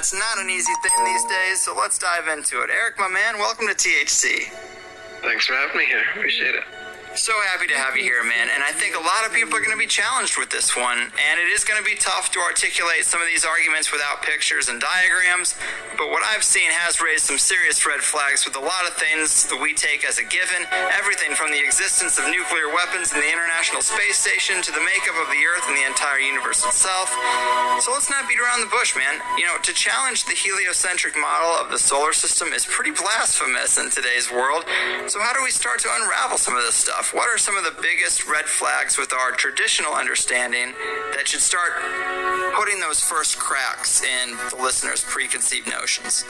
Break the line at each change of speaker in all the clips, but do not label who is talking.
that's not an easy thing these days, so let's dive into it. Eric, my man, welcome to THC.
Thanks for having me here. Appreciate it.
So happy to have you here, man, and I think a lot of people are going to be challenged with this one, and it is going to be tough to articulate some of these arguments without pictures and diagrams, but what I've seen has raised some serious red flags with a lot of things that we take as a given, everything from the existence of nuclear weapons in the International Space Station to the makeup of the Earth and the entire universe itself. So let's not beat around the bush, man. You know, to challenge the heliocentric model of the solar system is pretty blasphemous in today's world, so how do we start to unravel some of this stuff? What are some of the biggest red flags with our traditional understanding that should start putting those first cracks in the listener's preconceived notions?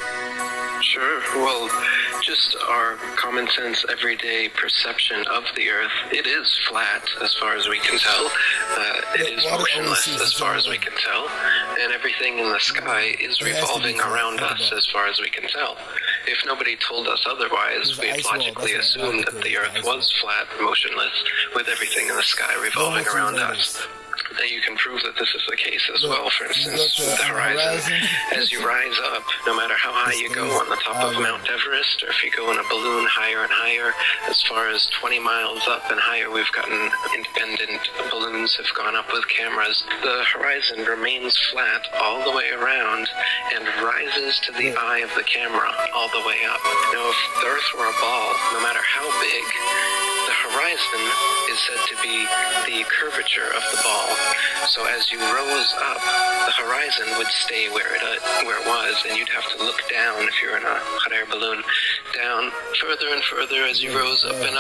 Sure. Well, just our common sense, everyday perception of the Earth, it is flat as far as we can tell. It is motionless as far as we can tell. And everything in the sky is revolving around us as far as we can tell. If nobody told us otherwise, we'd logically assume that the Earth was flat, motionless, with everything in the sky revolving around us. That you can prove that this is the case as well. For instance, with the horizon, as you rise up, no matter how high you go on the top of Mount Everest, or if you go in a balloon higher and higher, as far as 20 miles up and higher, we've gotten independent balloons have gone up with cameras. The horizon remains flat all the way around and rises to the eye of the camera all the way up. Now, if the Earth were a ball, no matter how big, the horizon is said to be the curvature of the ball. So as you rose up, the horizon would stay where it was, and you'd have to look down if you're in a hot air balloon, down further and further as you rose up, and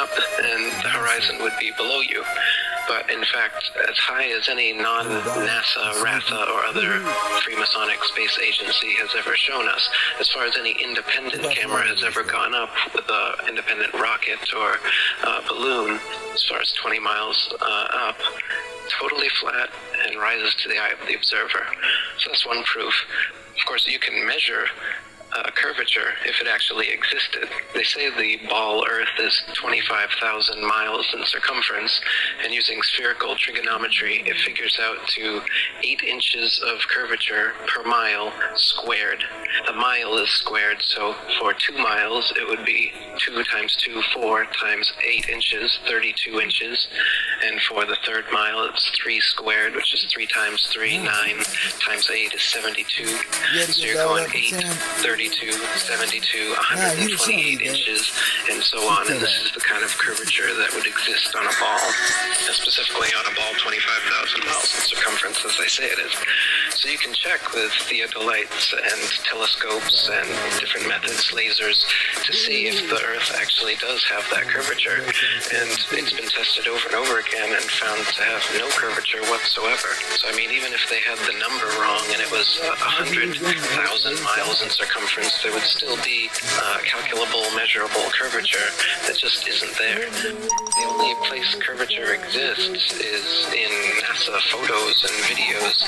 the horizon would be below you. But in fact, as high as any non-NASA, RASA, or other Freemasonic space agency has ever shown us, as far as any independent camera has ever gone up with an independent rocket or balloon, as far as 20 miles up, totally flat and rises to the eye of the observer. So that's one proof. Of course, you can measure curvature if it actually existed. They say the ball Earth is 25,000 miles in circumference, and using spherical trigonometry, it figures out to 8 inches of curvature per mile squared. The mile is squared, so for 2 miles, it would be 2 times 2, 4 times 8 inches, 32 inches. And for the third mile, it's 3 squared, which is 3 times 3, 9 times 8 is 72. So you're going 8, 32, 72, 128 inches, and so on. And this is the kind of curvature that would exist on a ball, specifically on a ball 25,000 miles in circumference, as they say it is. So you can check with theodolites and telescopes and different methods, lasers, to see if the Earth actually does have that curvature. And it's been tested over and over again and found to have no curvature whatsoever. So I mean, even if they had the number wrong and it was 100,000 miles in circumference, there would still be calculable, measurable curvature that just isn't there. The only place curvature exists is in NASA photos and videos,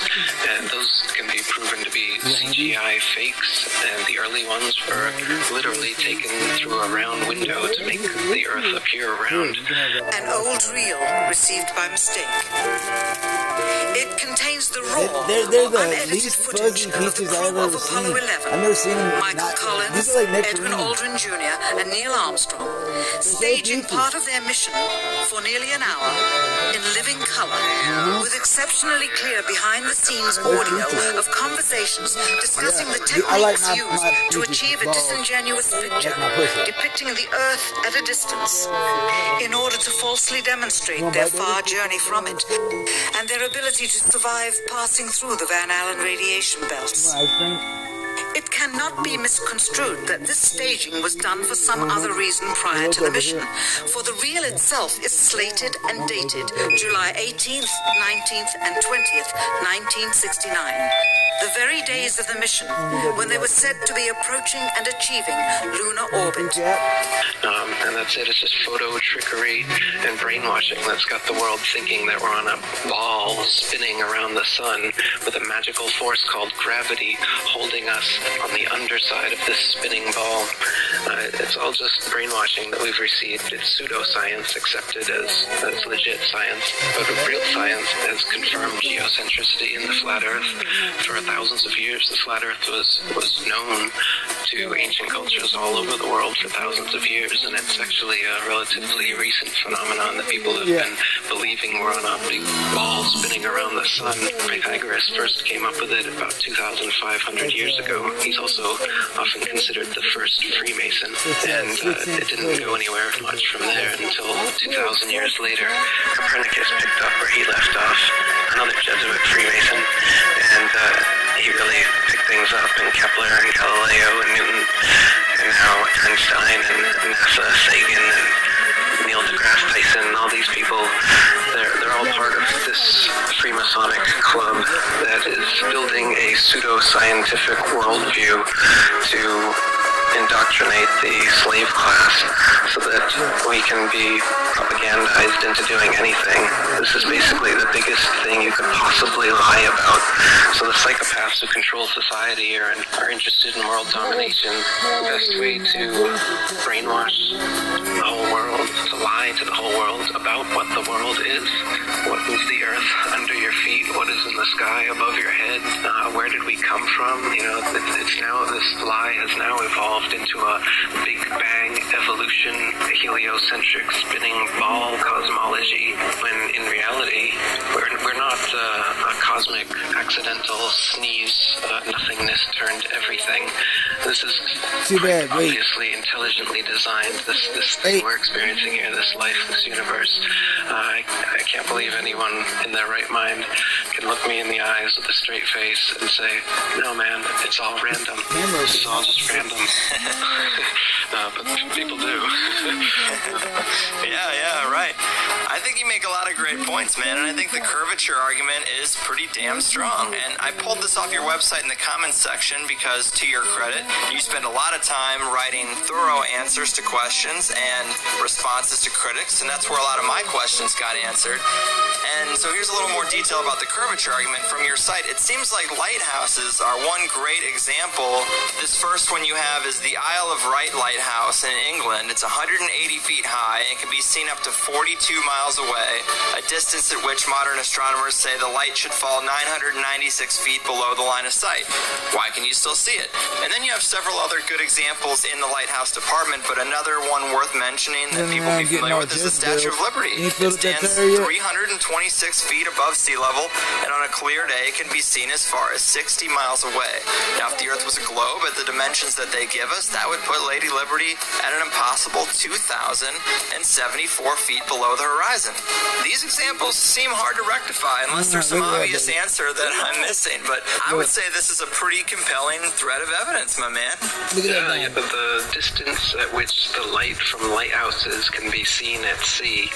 and those can be proven to be CGI fakes, and the early ones were literally taken through a round window to make the Earth appear round.
An old reel received by mistake. It contains the raw, unedited footage of the probe of Apollo 11. Michael Collins, Edwin Aldrin Jr., and Neil Armstrong staging part of their mission for nearly an hour in living color, with exceptionally clear behind-the-scenes audio of conversations discussing the techniques used to achieve a disingenuous picture depicting the Earth at a distance in order to falsely demonstrate their far journey from it and their ability to survive passing through the Van Allen radiation belts. It cannot be misconstrued that this staging was done for some other reason prior to the mission, for the reel itself is slated and dated July 18th, 19th, and 20th, 1969. The very days of the mission when they were said to be approaching and achieving lunar orbit.
And that's it. It's just photo trickery and brainwashing that's got the world thinking that we're on a ball spinning around the sun with a magical force called gravity holding us on the underside of this spinning ball. It's all just brainwashing that we've received. It's pseudoscience accepted as legit science, but real science has confirmed geocentricity in the flat Earth. For thousands of years, the flat Earth was known to ancient cultures all over the world for thousands of years, and it's actually a relatively recent phenomenon that people have been believing we're on a big ball spinning around the sun. Pythagoras first came up with it about 2,500 years ago. He's also often considered the first Freemason, and it didn't go anywhere much from there until 2,000 years later. Copernicus picked up where he left off, another Jesuit Freemason, and he really picked things up in Kepler and Galileo and Newton, and now Einstein and NASA, Sagan and Neil deGrasse Tyson, all these people, they're all part of this Freemasonic club that is building a pseudo-scientific worldview to indoctrinate the slave class so that we can be propagandized into doing anything. This is basically the biggest thing you could possibly lie about. So the psychopaths who control society are interested in world domination. The best way to brainwash the whole world, to lie to the whole world about what the world is. What is the earth under your feet? What is in the sky above your head? Where did we come from? You know, it's now, this lie has now evolved into a Big Bang evolution, heliocentric spinning ball cosmology, when in reality we're not a cosmic accidental sneeze, nothingness turned everything. This is obviously intelligently designed. This thing we're experiencing here, this life, this universe. I can't believe anyone in their right mind can look me in the eyes with a straight face and say, no man, it's all random. This is all just random. But people do.
Yeah, right. I think you make a lot of great points, man, and I think the curvature argument is pretty damn strong. And I pulled this off your website in the comments section because, to your credit, you spend a lot of time writing thorough answers to questions and responses to critics, and that's where a lot of my questions got answered. And so here's a little more detail about the curvature argument from your site. It seems like lighthouses are one great example. This first one you have is the Isle of Wight Lighthouse in England. It's 180 feet high and can be seen up to 42 miles away, a distance at which modern astronomers say the light should fall 996 feet below the line of sight. Why can you still see it? And then you have several other good examples in the lighthouse department, but another one worth mentioning that people will be familiar with is the Statue of Liberty. It stands 326 feet above sea level, and on a clear day can be seen as far as 60 miles away. Now, if the Earth was a globe at the dimensions that they give us, that would put Lady Liberty at an impossible 2,074 feet below the horizon. These examples seem hard to rectify unless there's some obvious answer that I'm missing, but I would say this is a pretty compelling thread of evidence, my man.
Yeah, but the distance at which the light from lighthouses can be seen at sea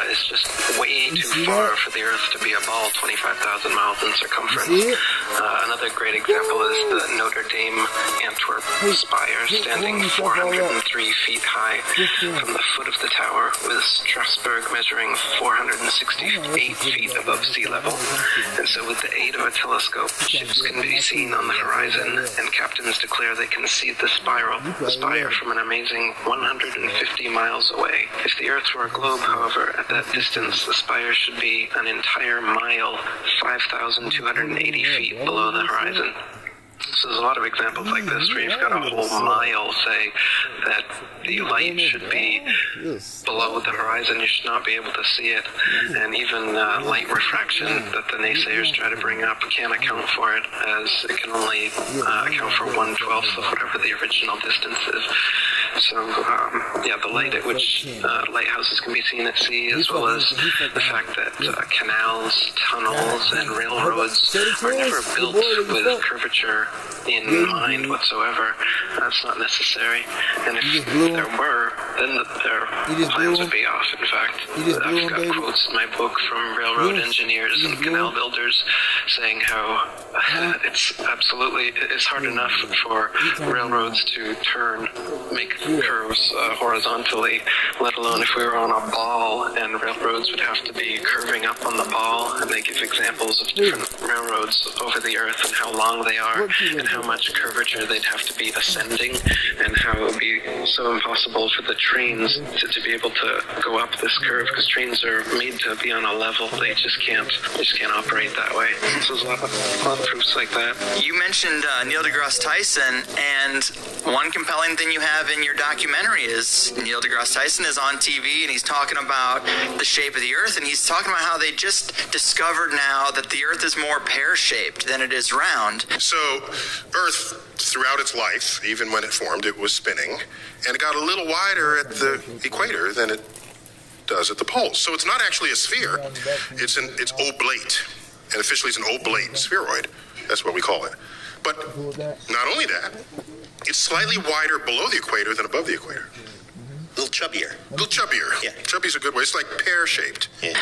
is just way too far for the Earth to be a ball 25,000 miles in circumference. Another great example is the Notre Dame Antwerp spire, standing 403 feet high from the foot of the tower, with Strasbourg measuring 468 feet above sea level. And so with the aid of a telescope, ships can be seen on the horizon, and captains declare they can see the spire from an amazing 150 miles away. If the Earth were a globe, however, at that distance, the spire should be an entire mile, 5,280 feet below the horizon. So there's a lot of examples like this where you've got a whole mile, say, that the light should be below the horizon. You should not be able to see it. And even light refraction that the naysayers try to bring up can't account for it, as it can only account for 1/12 of whatever the original distance is. So, the light at which lighthouses can be seen at sea, as well as the fact that canals, tunnels, and railroads are never built with curvature in mind whatsoever. That's not necessary. And if there were, then their plans would be off, in fact. I've got quotes in my book from railroad engineers and canal builders saying how it's hard enough for railroads to make curves horizontally, let alone if we were on a ball and railroads would have to be curving up on the ball, and they give examples of different railroads over the earth and how long they are and how much curvature they'd have to be ascending and how it would be so impossible for the trains to be able to go up this curve, because trains are made to be on a level. They just can't operate that way. So there's a lot of proofs like that.
You mentioned Neil deGrasse Tyson, and one compelling thing you have in your documentary is Neil deGrasse Tyson is on TV and he's talking about the shape of the Earth, and he's talking about how they just discovered now that the Earth is more pear-shaped than it is round.
So Earth, throughout its life, even when it formed, it was spinning, and it got a little wider at the equator than it does at the poles. So it's not actually a sphere. It's oblate, and officially it's an oblate spheroid. That's what we call it. But not only that, it's slightly wider below the equator than above the equator.
A little chubbier.
A little chubbier.
Yeah.
Chubby's a good way. It's like pear-shaped.
Yeah.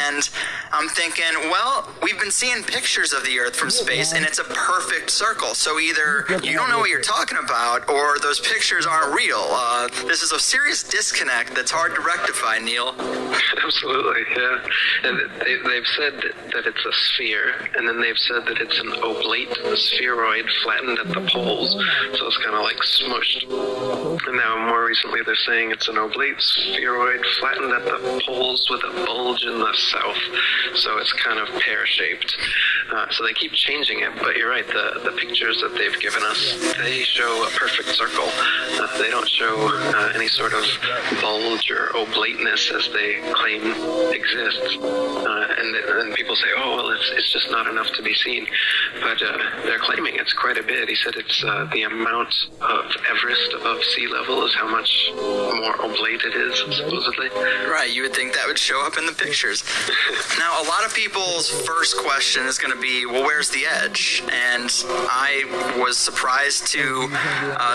And I'm thinking, well, we've been seeing pictures of the Earth from space, and it's a perfect circle. So either you don't know what you're talking about, or those pictures aren't real. This is a serious disconnect that's hard to rectify, Neil.
Absolutely, yeah. And they've said that it's a sphere, and then they've said that it's an oblate spheroid flattened at the poles, so it's kind of like smushed. And now more recently they're saying it's an oblate spheroid flattened at the poles with a bulge in the south, so it's kind of pear-shaped. So they keep changing it, but you're right, the pictures that they've given us, they show a perfect circle. They don't show any sort of bulge or oblateness as they claim exists. And people say, oh, well, it's just not enough to be seen. But they're claiming it's quite a bit. He said it's the amount of Everest above sea level is how much more oblate it is, supposedly.
Right, you would think that would show up in the pictures. Now, a lot of people's first question is going to be, well, where's the edge? And I was surprised to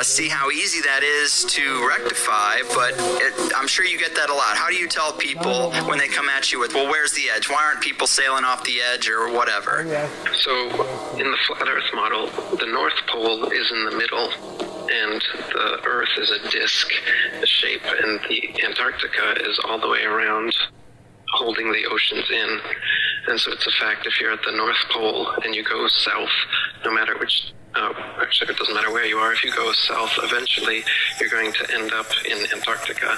see how easy that is to rectify, but I'm sure you get that a lot. How do you tell people when they come at you with, well, where's the edge? Why aren't people sailing off the edge or whatever?
So, in the flat Earth model, the North Pole is in the middle, and the Earth is a disk shape, and the Antarctica is all the way around, holding the oceans in. And so it's a fact, if you're at the North Pole and you go south, no matter which, actually it doesn't matter where you are, if you go south, eventually you're going to end up in Antarctica.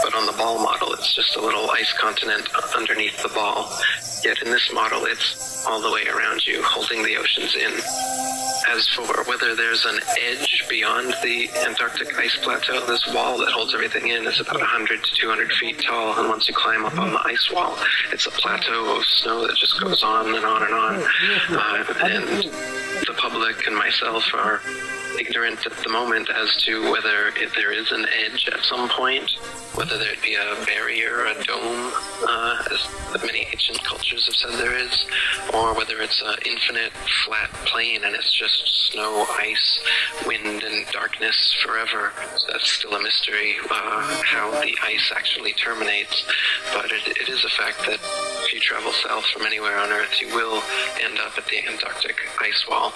But on the ball model, it's just a little ice continent underneath the ball. Yet in this model, it's all the way around you, holding the oceans in. As for whether there's an edge beyond the Antarctic ice plateau, this wall that holds everything in is about 100 to 200 feet tall, and once you climb up on the ice wall, it's a plateau of snow that just goes on and on and on. And the public and myself are ignorant at the moment as to whether there is an edge at some point, whether there'd be a barrier, a dome, as many ancient cultures have said there is, or whether it's an infinite flat plain and it's just snow, ice, wind, and darkness forever. So that's still a mystery, how the ice actually terminates. But it is a fact that if you travel south from anywhere on Earth, you will end up at the Antarctic ice wall.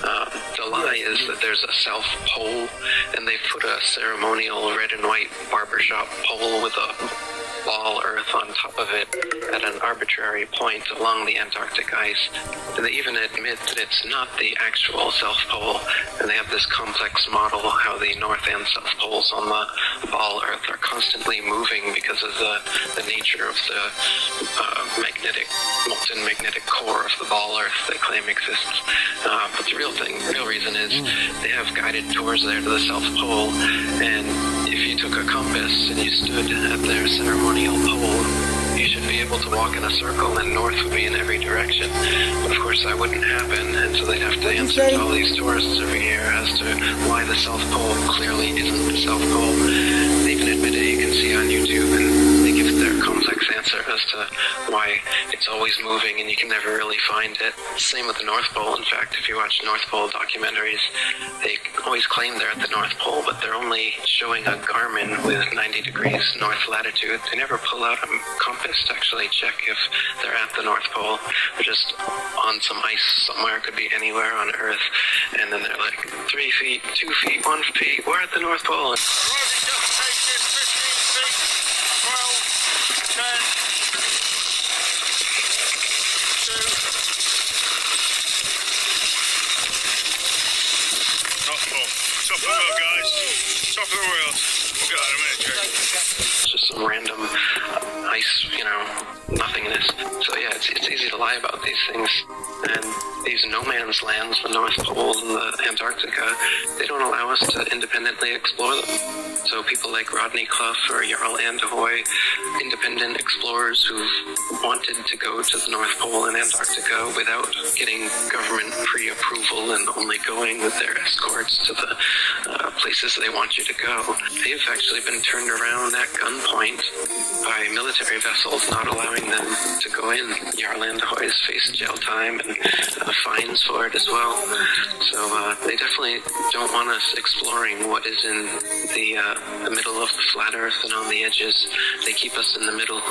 The lie is that there's a South Pole, and they've put a ceremonial red and white barbershop pole with a ball Earth on top of it at an arbitrary point along the Antarctic ice. And they even admit that it's not the actual South Pole, and they have this complex model how the North and South Poles on the ball Earth are constantly moving because of the nature of the molten magnetic core of the ball Earth they claim exists. But the real reason is they have guided tours there to the South Pole, and if you took a compass and you stood at their ceremonial pole, you should be able to walk in a circle and north would be in every direction. But of course that wouldn't happen, and so they'd have to answer to all these tourists every year as to why the South Pole clearly isn't the South Pole. They even admit it, you can see on YouTube, and they give their complex answer answer as to why it's always moving and you can never really find it. Same with the North Pole. In fact, if you watch North Pole documentaries, they always claim they're at the North Pole, but they're only showing a Garmin with 90 degrees north latitude. They never pull out a compass to actually check if they're at the North Pole. They're just on some ice somewhere, could be anywhere on Earth, and then they're like 3 feet, 2 feet, 1 feet, we're at the North Pole.
Top of the world, guys. Top of the world. We'll get out in a minute, Jake.
It's just some random ice, nothingness. So yeah, it's easy to lie about these things. And these no man's lands, the North Pole and the Antarctica, they don't allow us to independently explore them. So people like Rodney Clough or Jarl Andehoy, independent explorers who've wanted to go to the North Pole and Antarctica without getting government pre-approval and only going with their escorts to the places they want you to go, they've actually been turned around at gunpoint by military vessels, not allowing them to go in. Jarl Andehoy's faced jail time and fines for it as well. So they definitely don't want us exploring what is in the middle of the flat Earth and on the edges. They keep us in the middle.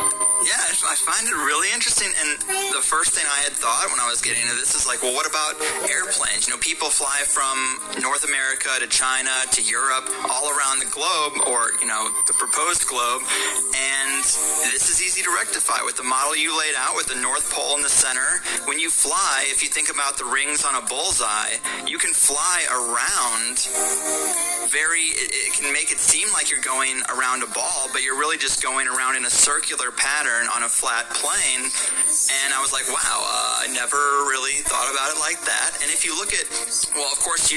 Yeah, I find it really interesting. And the first thing I had thought when I was getting into this is like, well, what about airplanes? People fly from North America to China to Europe, all around the globe, or, the proposed globe. And this is easy to rectify with the model you laid out with the North Pole in the center. When you fly, if you think about the rings on a bullseye, you can fly around it can make it seem like you're going around a ball, but you're really just going around in a circular pattern on a flat plane. And I was like, wow, I never really thought about it like that. And if you look at, well, of course,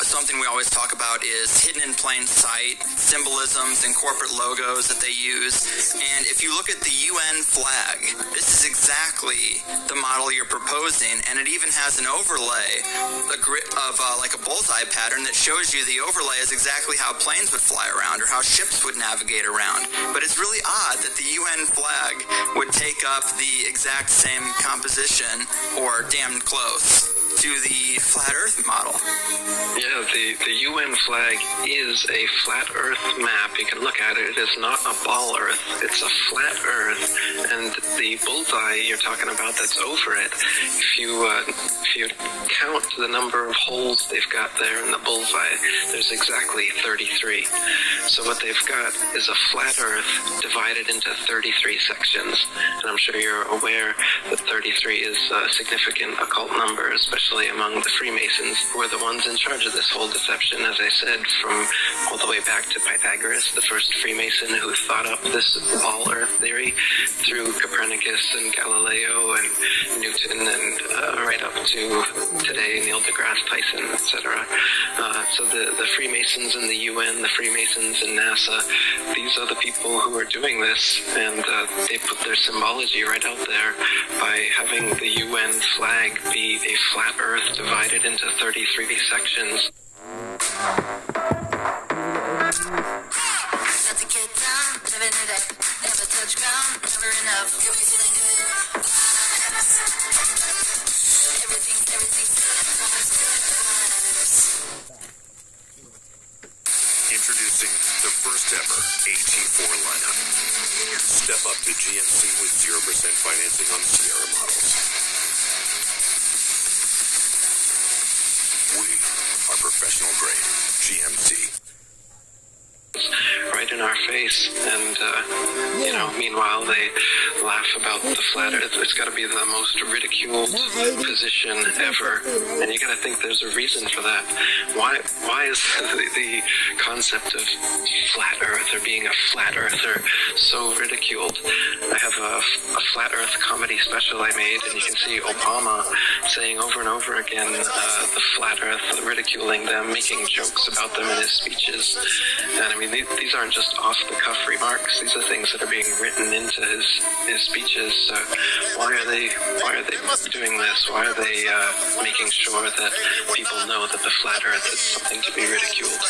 something we always talk about is hidden in plain sight, symbolisms and corporate logos that they use. And if you look at the UN flag, this is exactly the model you're proposing, and it even has an overlay, of like a bullseye pattern that shows you the overlay is exactly how planes would fly around or how ships would navigate around. But it's really odd that the UN flag would take up the exact same composition or damn close to the flat Earth model.
Yeah, the UN flag is a flat Earth map. You can look at it. It is not a ball Earth. It's a flat Earth. And the bullseye you're talking about that's over it, if you count the number of holes they've got there in the bullseye, there's exactly 33. So what they've got is a flat Earth divided into 33 sections. And I'm sure you're aware that 33 is a significant occult number, especially among the Freemasons, who are the ones in charge of this whole deception, as I said, from all the way back to Pythagoras, the first Freemason who thought up this ball Earth theory, through Copernicus and Galileo and Newton and right up to today, Neil deGrasse Tyson, etc. So the Freemasons in the UN, the Freemasons in NASA, these are the people who are doing this, and they put their symbology right out there by having the UN flag be a flat Earth divided into 33 sections.
Introducing the first ever AT4 lineup. Step up to GMC with 0% financing on Sierra models. We are professional grade GMC.
Right in our face, and meanwhile they laugh about the flat Earth. It's got to be the most ridiculed position ever, and you got to think there's a reason for that. Why is the concept of flat Earth or being a flat earther so ridiculed? I have a flat Earth comedy special I made, and you can see Obama saying over and over again the flat Earth, ridiculing them, making jokes about them in his speeches. And I mean, these aren't just off-the-cuff remarks. These are things that are being written into his speeches. So why are they doing this? Why are they making sure that people know that the flat Earth is something to be ridiculed?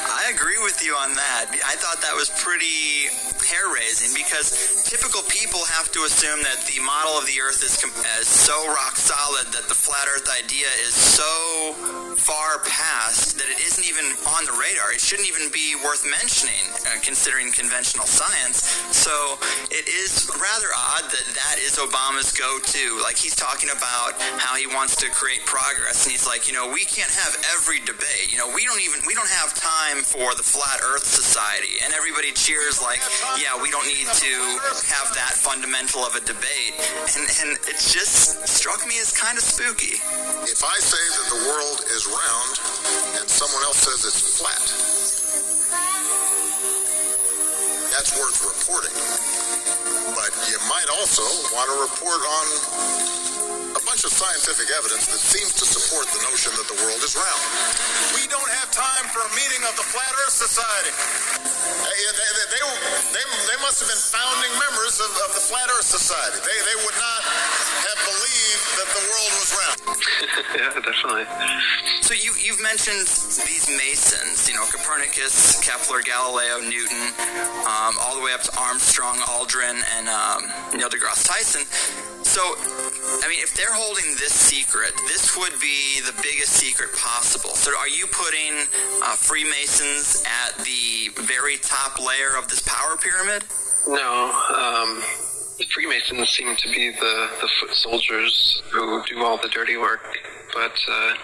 I I agree with you on that. I thought that was pretty hair-raising because typical people have to assume that the model of the Earth is so rock solid that the flat Earth idea is so far past that it isn't even on the radar. It shouldn't even be worth mentioning, considering conventional science. So it is rather odd that that is Obama's go-to. Like, he's talking about how he wants to create progress, and he's like, we can't have every debate. We don't have time for the Flat Earth Society. And everybody cheers like, yeah, we don't need to have that fundamental of a debate. And it just struck me as kind of spooky.
If I say that the world is round and someone else says it's flat, that's worth reporting. But you might also want to report on a bunch of scientific evidence that seems to support the notion that the world is round. We don't have time for a meeting of the Flat Earth Society. They must have been founding members of the Flat Earth Society. They would not have believed that the world was round.
Yeah, definitely.
So you've mentioned these Masons, Copernicus, Kepler, Galileo, Newton, all the way up to Armstrong, Aldrin, and Neil deGrasse Tyson. So, if they're holding this secret, this would be the biggest secret possible. So are you putting Freemasons at the very top layer of this power pyramid?
No, the Freemasons seem to be the foot soldiers who do all the dirty work, but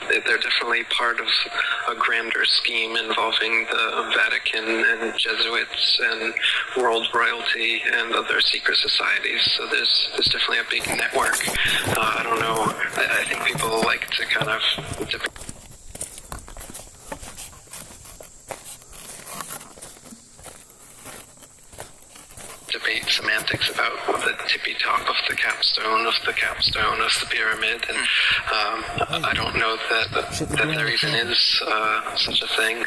they're definitely part of a grander scheme involving the Vatican and Jesuits and world royalty and other secret societies. So there's definitely a big network. I don't know. I think people like to kind of debate semantics about the tippy top of the capstone of the pyramid, and I don't know that there even is such a thing,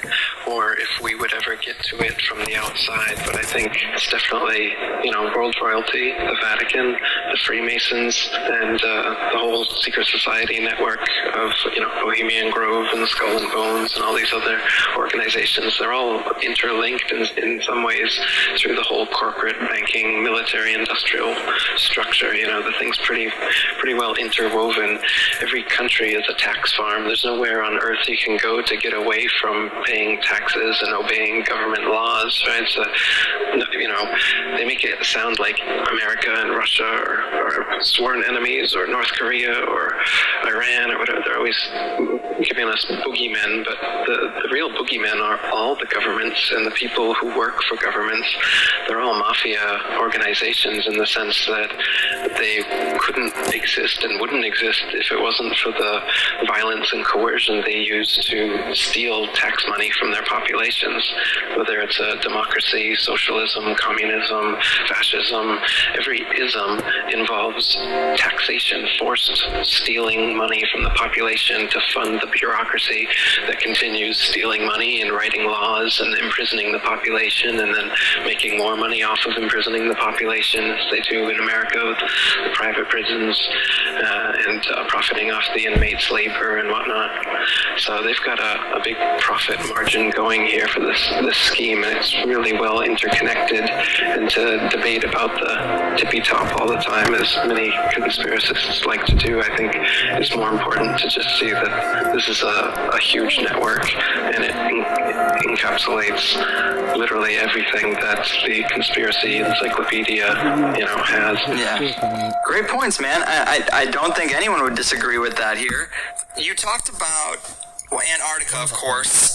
or if we would ever get to it from the outside. But I think it's definitely world royalty, the Vatican, the Freemasons, and the whole secret society network of Bohemian Grove and Skull and Bones and all these other organizations. They're all interlinked in some ways through the whole corporate banking, military, industrial structure. The thing's pretty well interwoven. Every country is a tax farm. There's nowhere on earth you can go to get away from paying taxes and obeying government laws, right? So, they make it sound like America and Russia are sworn enemies, or North Korea or Iran or whatever. They're always giving us boogeymen, but the real boogeymen are all the governments and the people who work for governments. They're all mafia organizations in the sense that they couldn't exist and wouldn't exist if it wasn't for the violence and coercion they use to steal tax money from their populations. Whether it's a democracy, socialism, communism, fascism, every ism involves taxation, forced stealing money from the population to fund the bureaucracy that continues stealing money and writing laws and imprisoning the population, and then making more money off of imprisoning the population, as they do in America with the private prisons, and profiting off the inmates' labor and whatnot. So they've got a big profit margin going here for this scheme, and it's really well interconnected. And to debate about the tippy top all the time, as many conspiracists like to do, I think it's more important to just see that this is a huge network, and it encapsulates literally everything that the conspiracy encyclopedia, has.
Yeah. Great points, man. I don't think anyone would disagree with that here. You talked about Antarctica, of course,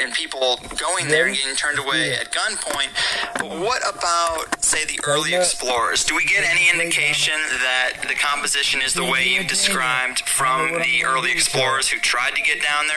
and people going there and getting turned away at gunpoint. But what about, say, the early explorers? Do we get any indication that the composition is the way you described from the early explorers who tried to get down there?